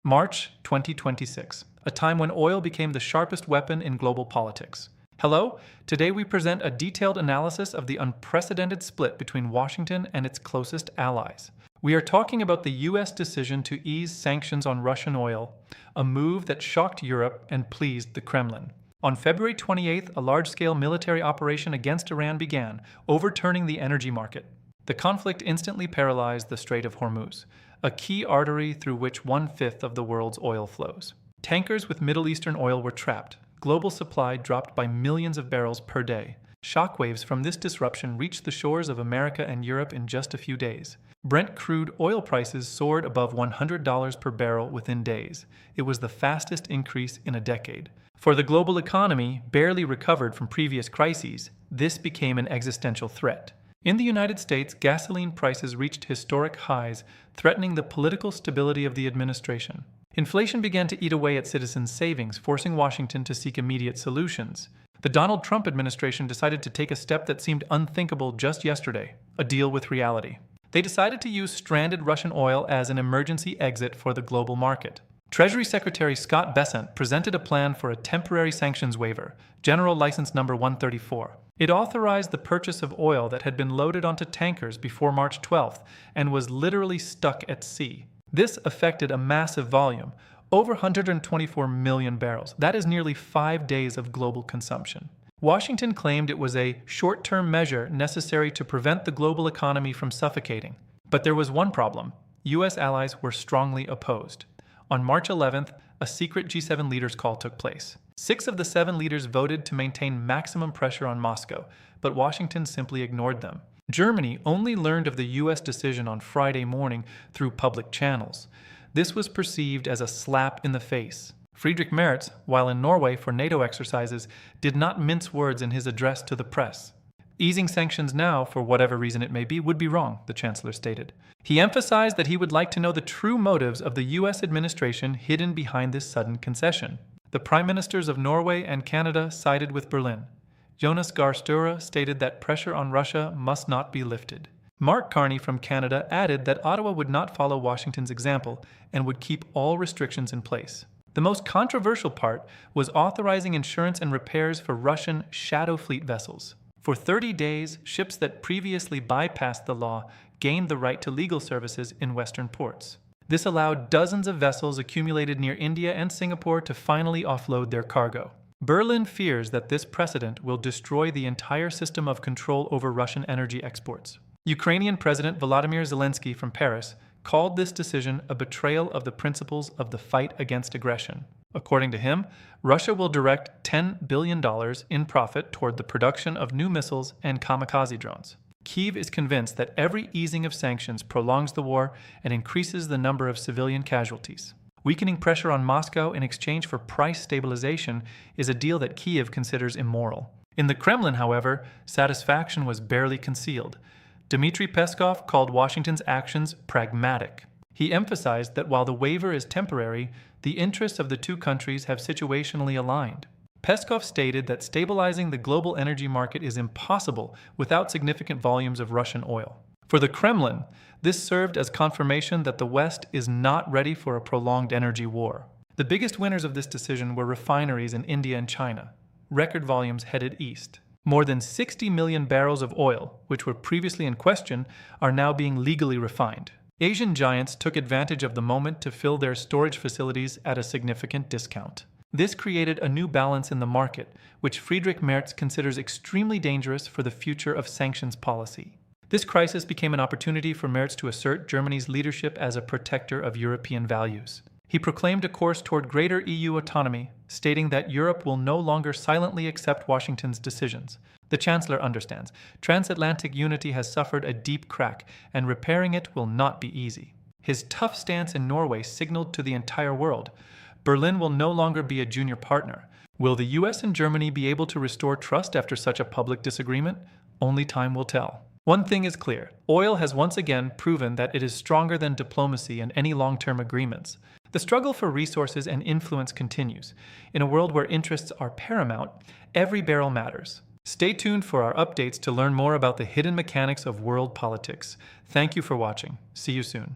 March 2026, a time when oil became the sharpest weapon in global politics. Hello, today we present a detailed analysis of the unprecedented split between Washington and its closest allies. We are talking about the U.S. decision to ease sanctions on Russian oil, a move that shocked Europe and pleased the Kremlin. On February 28th, a large-scale military operation against Iran began, overturning the energy market. The conflict instantly paralyzed the Strait of Hormuz, a key artery through which 1/5 of the world's oil flows. Tankers with Middle Eastern oil were trapped. Global supply dropped by millions of barrels per day. Shockwaves from this disruption reached the shores of America and Europe in just a few days. Brent crude oil prices soared above $100 per barrel within days. It was the fastest increase in a decade. For the global economy, barely recovered from previous crises, this became an existential threat. In the United States, gasoline prices reached historic highs, threatening the political stability of the administration. Inflation began to eat away at citizens' savings, forcing Washington to seek immediate solutions. The Donald Trump administration decided to take a step that seemed unthinkable just yesterday: a deal with reality. They decided to use stranded Russian oil as an emergency exit for the global market. Treasury Secretary Scott Bessent presented a plan for a temporary sanctions waiver, General License Number 134. It authorized the purchase of oil that had been loaded onto tankers before March 12th and was literally stuck at sea. This affected a massive volume, over 124 million barrels. That is nearly 5 days of global consumption. Washington claimed it was a short-term measure necessary to prevent the global economy from suffocating. But there was one problem. U.S. allies were strongly opposed. On March 11th, a secret G7 leaders' call took place. 6 of the 7 leaders voted to maintain maximum pressure on Moscow, but Washington simply ignored them. Germany only learned of the U.S. decision on Friday morning through public channels. This was perceived as a slap in the face. Friedrich Merz, while in Norway for NATO exercises, did not mince words in his address to the press. Easing sanctions now, for whatever reason it may be, would be wrong, the chancellor stated. He emphasized that he would like to know the true motives of the U.S. administration hidden behind this sudden concession. The prime ministers of Norway and Canada sided with Berlin. Jonas Gahr Støre stated that pressure on Russia must not be lifted. Mark Carney from Canada added that Ottawa would not follow Washington's example and would keep all restrictions in place. The most controversial part was authorizing insurance and repairs for Russian shadow fleet vessels. For 30 days, ships that previously bypassed the law gained the right to legal services in Western ports. This allowed dozens of vessels accumulated near India and Singapore to finally offload their cargo. Berlin fears that this precedent will destroy the entire system of control over Russian energy exports. Ukrainian President Volodymyr Zelensky from Paris called this decision a betrayal of the principles of the fight against aggression. According to him, Russia will direct $10 billion in profit toward the production of new missiles and kamikaze drones. Kyiv is convinced that every easing of sanctions prolongs the war and increases the number of civilian casualties. Weakening pressure on Moscow in exchange for price stabilization is a deal that Kyiv considers immoral. In the Kremlin, however, satisfaction was barely concealed. Dmitry Peskov called Washington's actions pragmatic. He emphasized that while the waiver is temporary, the interests of the two countries have situationally aligned. Peskov stated that stabilizing the global energy market is impossible without significant volumes of Russian oil. For the Kremlin, this served as confirmation that the West is not ready for a prolonged energy war. The biggest winners of this decision were refineries in India and China. Record volumes headed east. More than 60 million barrels of oil, which were previously in question, are now being legally refined. Asian giants took advantage of the moment to fill their storage facilities at a significant discount. This created a new balance in the market, which Friedrich Merz considers extremely dangerous for the future of sanctions policy. This crisis became an opportunity for Merz to assert Germany's leadership as a protector of European values. He proclaimed a course toward greater EU autonomy, stating that Europe will no longer silently accept Washington's decisions. The Chancellor understands. Transatlantic unity has suffered a deep crack, and repairing it will not be easy. His tough stance in Norway signaled to the entire world. Berlin will no longer be a junior partner. Will the US and Germany be able to restore trust after such a public disagreement? Only time will tell. One thing is clear. Oil has once again proven that it is stronger than diplomacy and any long-term agreements. The struggle for resources and influence continues. In a world where interests are paramount, every barrel matters. Stay tuned for our updates to learn more about the hidden mechanics of world politics. Thank you for watching. See you soon.